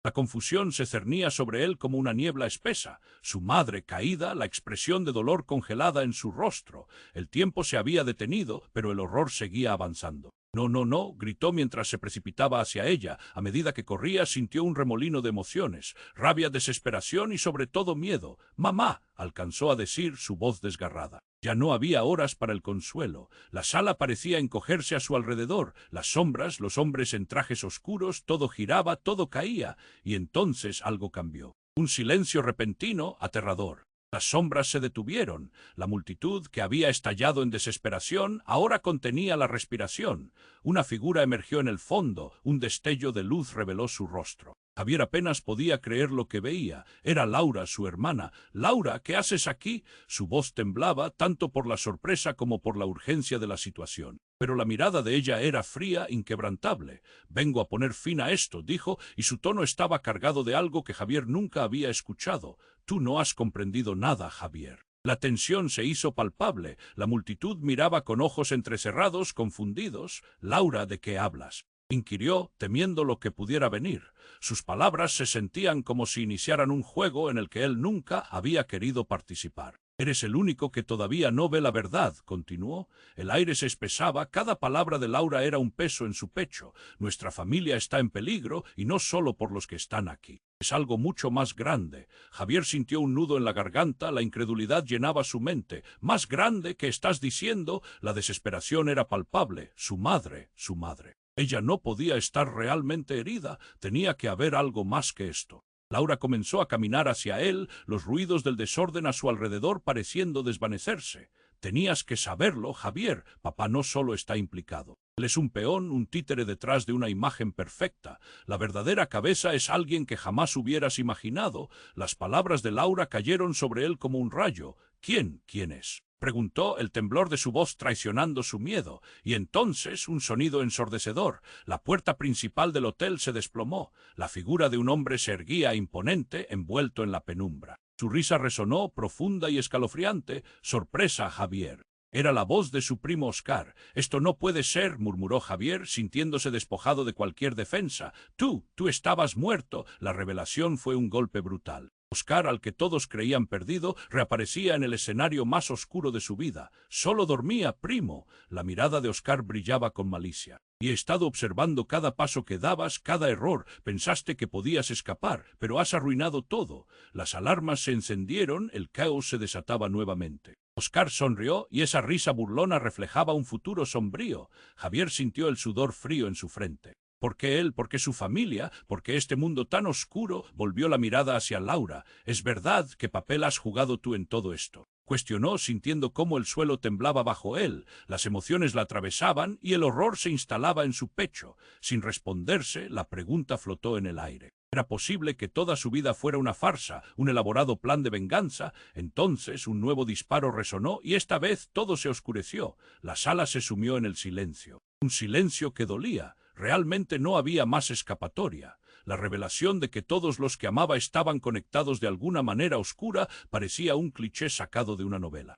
La confusión se cernía sobre él como una niebla espesa. Su madre caída, la expresión de dolor congelada en su rostro. El tiempo se había detenido, pero el horror seguía avanzando. «No, no, no», gritó mientras se precipitaba hacia ella. A medida que corría sintió un remolino de emociones, rabia, desesperación y sobre todo miedo. «Mamá», alcanzó a decir, su voz desgarrada. Ya no había horas para el consuelo. La sala parecía encogerse a su alrededor. Las sombras, los hombres en trajes oscuros, todo giraba, todo caía. Y entonces algo cambió. Un silencio repentino, aterrador. Las sombras se detuvieron. La multitud, que había estallado en desesperación, ahora contenía la respiración. Una figura emergió en el fondo. Un destello de luz reveló su rostro. Javier apenas podía creer lo que veía. Era Laura, su hermana. «Laura, ¿qué haces aquí?». Su voz temblaba, tanto por la sorpresa como por la urgencia de la situación. Pero la mirada de ella era fría, inquebrantable. «Vengo a poner fin a esto», dijo, y su tono estaba cargado de algo que Javier nunca había escuchado. «Tú no has comprendido nada, Javier». La tensión se hizo palpable. La multitud miraba con ojos entrecerrados, confundidos. «Laura, ¿de qué hablas?», inquirió, temiendo lo que pudiera venir. Sus palabras se sentían como si iniciaran un juego en el que él nunca había querido participar. «Eres el único que todavía no ve la verdad», continuó. El aire se espesaba, cada palabra de Laura era un peso en su pecho. «Nuestra familia está en peligro, y no solo por los que están aquí. Es algo mucho más grande. Javier sintió un nudo en la garganta, la incredulidad llenaba su mente. Más grande, ¿qué estás diciendo? La desesperación era palpable. Su madre, su madre. Ella no podía estar realmente herida, tenía que haber algo más que esto. Laura comenzó a caminar hacia él, los ruidos del desorden a su alrededor pareciendo desvanecerse. Tenías que saberlo, Javier, papá no solo está implicado. Él es un peón, un títere detrás de una imagen perfecta. La verdadera cabeza es alguien que jamás hubieras imaginado. Las palabras de Laura cayeron sobre él como un rayo. ¿Quién? ¿Quién es? Preguntó, el temblor de su voz traicionando su miedo, y entonces un sonido ensordecedor. La puerta principal del hotel se desplomó. La figura de un hombre se erguía imponente, envuelto en la penumbra. Su risa resonó, profunda y escalofriante. Sorpresa, Javier. Era la voz de su primo Oscar. «Esto no puede ser», murmuró Javier, sintiéndose despojado de cualquier defensa. Tú estabas muerto». La revelación fue un golpe brutal. Oscar, al que todos creían perdido, reaparecía en el escenario más oscuro de su vida. «Solo dormía, primo». La mirada de Oscar brillaba con malicia. «Y he estado observando cada paso que dabas, cada error. Pensaste que podías escapar, pero has arruinado todo». Las alarmas se encendieron, el caos se desataba nuevamente. Oscar sonrió y esa risa burlona reflejaba un futuro sombrío. Javier sintió el sudor frío en su frente. ¿Por qué él? ¿Por qué su familia? ¿Por qué este mundo tan oscuro? Volvió la mirada hacia Laura. «¿Es verdad? ¿Qué papel has jugado tú en todo esto?», cuestionó, sintiendo cómo el suelo temblaba bajo él. Las emociones la atravesaban y el horror se instalaba en su pecho. Sin responderse, la pregunta flotó en el aire. ¿Era posible que toda su vida fuera una farsa, un elaborado plan de venganza? Entonces un nuevo disparo resonó y esta vez todo se oscureció. La sala se sumió en el silencio. Un silencio que dolía. Realmente no había más escapatoria. La revelación de que todos los que amaba estaban conectados de alguna manera oscura parecía un cliché sacado de una novela.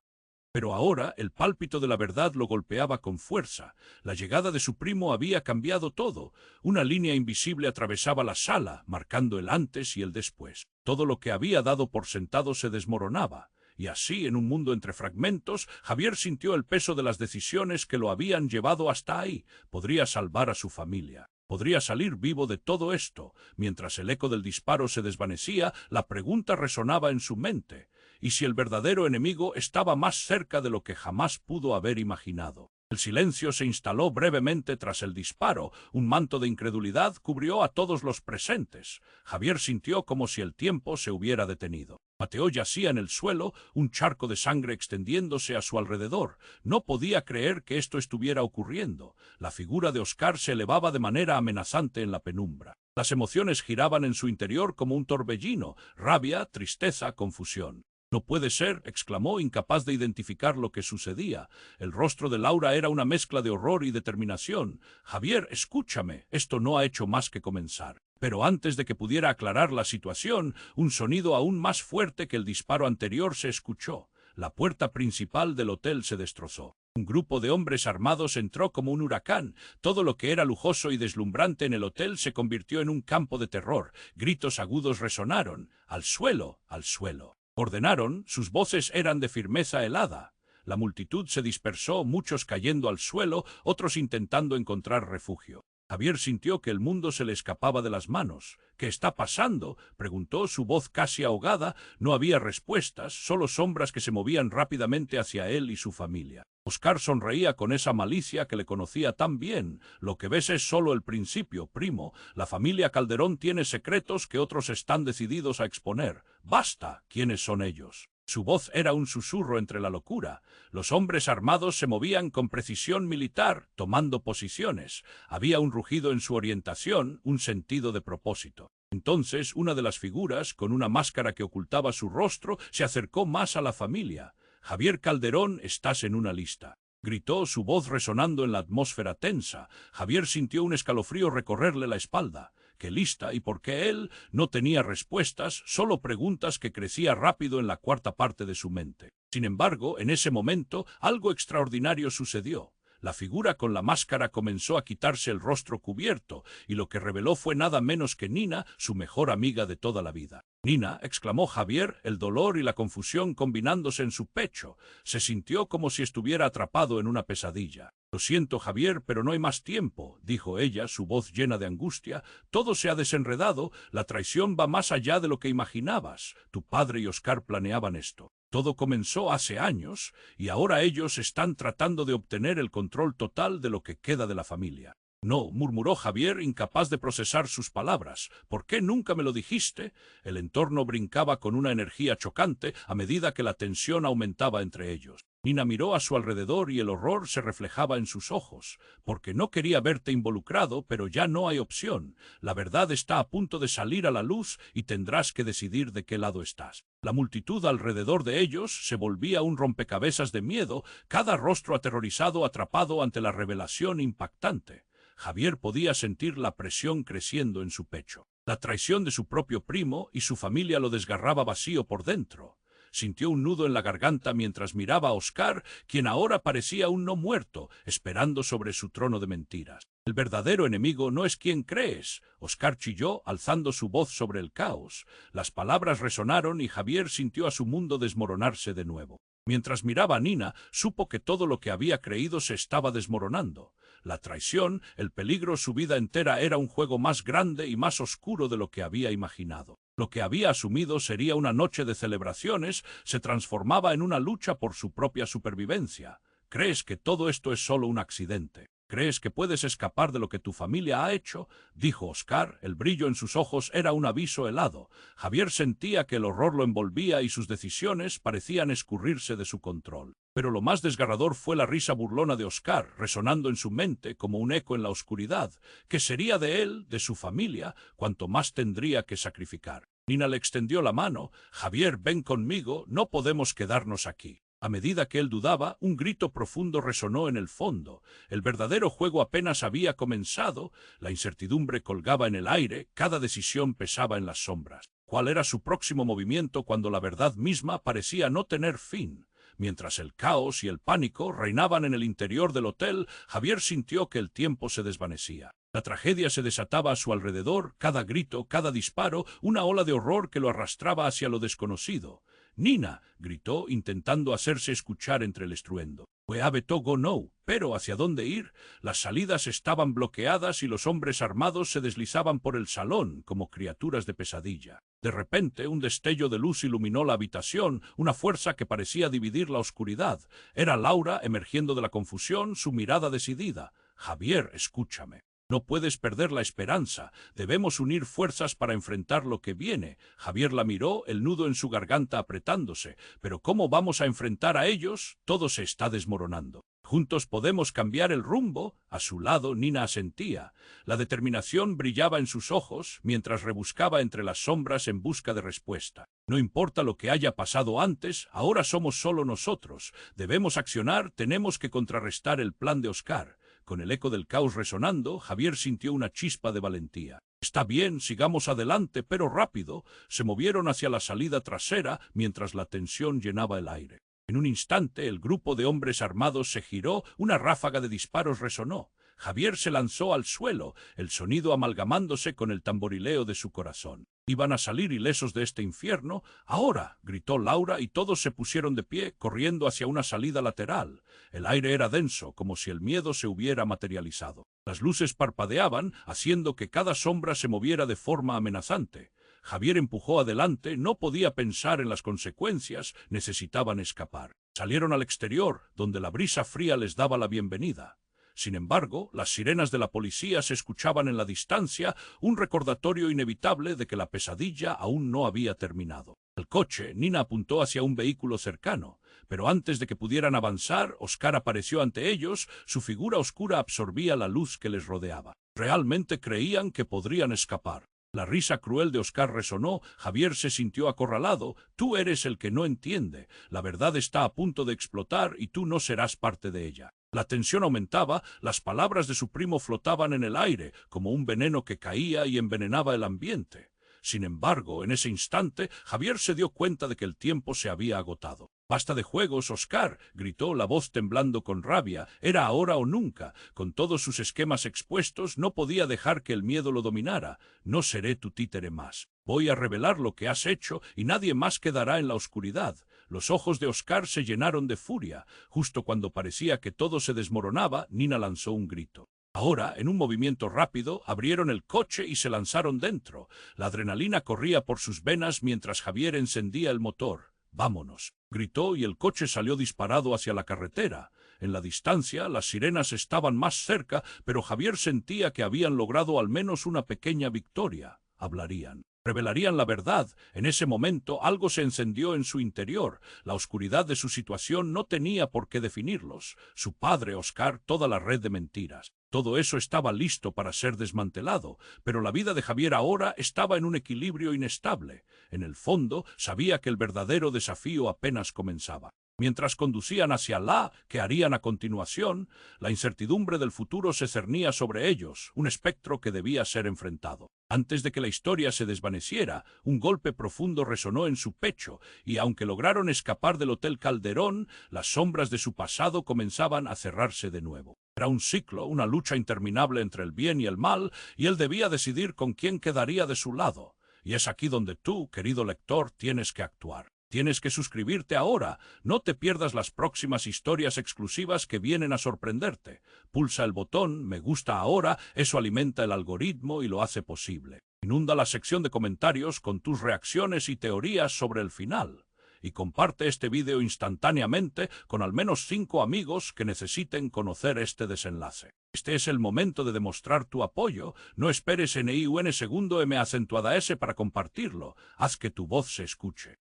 Pero ahora el pálpito de la verdad lo golpeaba con fuerza. La llegada de su primo había cambiado todo. Una línea invisible atravesaba la sala, marcando el antes y el después. Todo lo que había dado por sentado se desmoronaba. Y así, en un mundo entre fragmentos, Javier sintió el peso de las decisiones que lo habían llevado hasta ahí. Podría salvar a su familia. Podría salir vivo de todo esto. Mientras el eco del disparo se desvanecía, la pregunta resonaba en su mente. ¿Y si el verdadero enemigo estaba más cerca de lo que jamás pudo haber imaginado? El silencio se instaló brevemente tras el disparo. Un manto de incredulidad cubrió a todos los presentes. Javier sintió como si el tiempo se hubiera detenido. Mateo yacía en el suelo, un charco de sangre extendiéndose a su alrededor. No podía creer que esto estuviera ocurriendo. La figura de Oscar se elevaba de manera amenazante en la penumbra. Las emociones giraban en su interior como un torbellino: rabia, tristeza, confusión. «No puede ser», exclamó, incapaz de identificar lo que sucedía. El rostro de Laura era una mezcla de horror y determinación. «Javier, escúchame, esto no ha hecho más que comenzar». Pero antes de que pudiera aclarar la situación, un sonido aún más fuerte que el disparo anterior se escuchó. La puerta principal del hotel se destrozó. Un grupo de hombres armados entró como un huracán. Todo lo que era lujoso y deslumbrante en el hotel se convirtió en un campo de terror. Gritos agudos resonaron. «Al suelo, al suelo». Ordenaron, sus voces eran de firmeza helada. La multitud se dispersó, muchos cayendo al suelo, otros intentando encontrar refugio. Javier sintió que el mundo se le escapaba de las manos. «¿Qué está pasando?», preguntó, su voz casi ahogada. No había respuestas, solo sombras que se movían rápidamente hacia él y su familia. Oscar sonreía con esa malicia que le conocía tan bien. «Lo que ves es solo el principio, primo. La familia Calderón tiene secretos que otros están decididos a exponer. Basta». «¿Quiénes son ellos?». Su voz era un susurro entre la locura. Los hombres armados se movían con precisión militar, tomando posiciones. Había un rugido en su orientación, un sentido de propósito. Entonces, una de las figuras, con una máscara que ocultaba su rostro, se acercó más a la familia. «Javier Calderón, estás en una lista», gritó, su voz resonando en la atmósfera tensa. Javier sintió un escalofrío recorrerle la espalda. ¿Qué lista? ¿Y por qué él? No tenía respuestas, solo preguntas que crecía rápido en la cuarta parte de su mente. Sin embargo, en ese momento, algo extraordinario sucedió. La figura con la máscara comenzó a quitarse el rostro cubierto, y lo que reveló fue nada menos que Nina, su mejor amiga de toda la vida. Nina, exclamó Javier, el dolor y la confusión combinándose en su pecho. Se sintió como si estuviera atrapado en una pesadilla. Lo siento, Javier, pero no hay más tiempo, dijo ella, su voz llena de angustia. Todo se ha desenredado, la traición va más allá de lo que imaginabas. Tu padre y Oscar planeaban esto. Todo comenzó hace años, y ahora ellos están tratando de obtener el control total de lo que queda de la familia. No, murmuró Javier, incapaz de procesar sus palabras. ¿Por qué nunca me lo dijiste? El entorno brincaba con una energía chocante a medida que la tensión aumentaba entre ellos. Nina miró a su alrededor y el horror se reflejaba en sus ojos. Porque no quería verte involucrado, pero ya no hay opción. La verdad está a punto de salir a la luz y tendrás que decidir de qué lado estás. La multitud alrededor de ellos se volvía un rompecabezas de miedo, cada rostro aterrorizado atrapado ante la revelación impactante. Javier podía sentir la presión creciendo en su pecho. La traición de su propio primo y su familia lo desgarraba vacío por dentro. Sintió un nudo en la garganta mientras miraba a Oscar, quien ahora parecía un no muerto, esperando sobre su trono de mentiras. El verdadero enemigo no es quien crees. Oscar chilló, alzando su voz sobre el caos. Las palabras resonaron y Javier sintió a su mundo desmoronarse de nuevo. Mientras miraba a Nina, supo que todo lo que había creído se estaba desmoronando. La traición, el peligro, su vida entera era un juego más grande y más oscuro de lo que había imaginado. Lo que había asumido sería una noche de celebraciones se transformaba en una lucha por su propia supervivencia. ¿Crees que todo esto es solo un accidente? ¿Crees que puedes escapar de lo que tu familia ha hecho? Dijo Oscar. El brillo en sus ojos era un aviso helado. Javier sentía que el horror lo envolvía y sus decisiones parecían escurrirse de su control. Pero lo más desgarrador fue la risa burlona de Oscar, resonando en su mente como un eco en la oscuridad. ¿Qué sería de él, de su familia, cuanto más tendría que sacrificar? Nina le extendió la mano. Javier, ven conmigo, no podemos quedarnos aquí. A medida que él dudaba, un grito profundo resonó en el fondo. El verdadero juego apenas había comenzado, la incertidumbre colgaba en el aire, cada decisión pesaba en las sombras. ¿Cuál era su próximo movimiento cuando la verdad misma parecía no tener fin? Mientras el caos y el pánico reinaban en el interior del hotel, Javier sintió que el tiempo se desvanecía. La tragedia se desataba a su alrededor, cada grito, cada disparo, una ola de horror que lo arrastraba hacia lo desconocido. «Nina», gritó, intentando hacerse escuchar entre el estruendo. «We have to go now». Pero ¿hacia dónde ir? Las salidas estaban bloqueadas y los hombres armados se deslizaban por el salón como criaturas de pesadilla. De repente, un destello de luz iluminó la habitación, una fuerza que parecía dividir la oscuridad. Era Laura emergiendo de la confusión, su mirada decidida. «Javier, escúchame. No puedes perder la esperanza. Debemos unir fuerzas para enfrentar lo que viene». Javier la miró, el nudo en su garganta apretándose. «¿Pero cómo vamos a enfrentar a ellos? Todo se está desmoronando. Juntos podemos cambiar el rumbo». A su lado, Nina asentía. La determinación brillaba en sus ojos, mientras rebuscaba entre las sombras en busca de respuesta. «No importa lo que haya pasado antes, ahora somos solo nosotros. Debemos accionar, tenemos que contrarrestar el plan de Oscar». Con el eco del caos resonando, Javier sintió una chispa de valentía. «Está bien, sigamos adelante, pero rápido». Se movieron hacia la salida trasera mientras la tensión llenaba el aire. En un instante, el grupo de hombres armados se giró, una ráfaga de disparos resonó. Javier se lanzó al suelo, el sonido amalgamándose con el tamborileo de su corazón. «¿Iban a salir ilesos de este infierno? ¡Ahora!», gritó Laura y todos se pusieron de pie, corriendo hacia una salida lateral. El aire era denso, como si el miedo se hubiera materializado. Las luces parpadeaban, haciendo que cada sombra se moviera de forma amenazante. Javier empujó adelante, no podía pensar en las consecuencias, necesitaban escapar. Salieron al exterior, donde la brisa fría les daba la bienvenida. Sin embargo, las sirenas de la policía se escuchaban en la distancia, un recordatorio inevitable de que la pesadilla aún no había terminado. Al coche, Nina apuntó hacia un vehículo cercano, pero antes de que pudieran avanzar, Oscar apareció ante ellos, su figura oscura absorbía la luz que les rodeaba. Realmente creían que podrían escapar. La risa cruel de Oscar resonó. Javier se sintió acorralado. «Tú eres el que no entiende. La verdad está a punto de explotar y tú no serás parte de ella». La tensión aumentaba, las palabras de su primo flotaban en el aire, como un veneno que caía y envenenaba el ambiente. Sin embargo, en ese instante, Javier se dio cuenta de que el tiempo se había agotado. «Basta de juegos, Oscar», gritó la voz temblando con rabia. Era ahora o nunca. Con todos sus esquemas expuestos, no podía dejar que el miedo lo dominara. «No seré tu títere más. Voy a revelar lo que has hecho y nadie más quedará en la oscuridad». Los ojos de Oscar se llenaron de furia. Justo cuando parecía que todo se desmoronaba, Nina lanzó un grito. Ahora, en un movimiento rápido, abrieron el coche y se lanzaron dentro. La adrenalina corría por sus venas mientras Javier encendía el motor. «Vámonos», gritó, y el coche salió disparado hacia la carretera. En la distancia, las sirenas estaban más cerca, pero Javier sentía que habían logrado al menos una pequeña victoria. Hablarían. Revelarían la verdad. En ese momento algo se encendió en su interior. La oscuridad de su situación no tenía por qué definirlos. Su padre, Oscar, toda la red de mentiras. Todo eso estaba listo para ser desmantelado, pero la vida de Javier ahora estaba en un equilibrio inestable. En el fondo, sabía que el verdadero desafío apenas comenzaba. Mientras conducían hacia ¿qué harían a continuación? La incertidumbre del futuro se cernía sobre ellos, un espectro que debía ser enfrentado. Antes de que la historia se desvaneciera, un golpe profundo resonó en su pecho, y aunque lograron escapar del Hotel Calderón, las sombras de su pasado comenzaban a cerrarse de nuevo. Era un ciclo, una lucha interminable entre el bien y el mal, y él debía decidir con quién quedaría de su lado. Y es aquí donde tú, querido lector, tienes que actuar. Tienes que suscribirte ahora. No te pierdas las próximas historias exclusivas que vienen a sorprenderte. Pulsa el botón «Me gusta ahora», eso alimenta el algoritmo y lo hace posible. Inunda la sección de comentarios con tus reacciones y teorías sobre el final. Y comparte este vídeo instantáneamente con al menos 5 amigos que necesiten conocer este desenlace. Este es el momento de demostrar tu apoyo. No esperes NIUN segundo M acentuada S para compartirlo. Haz que tu voz se escuche.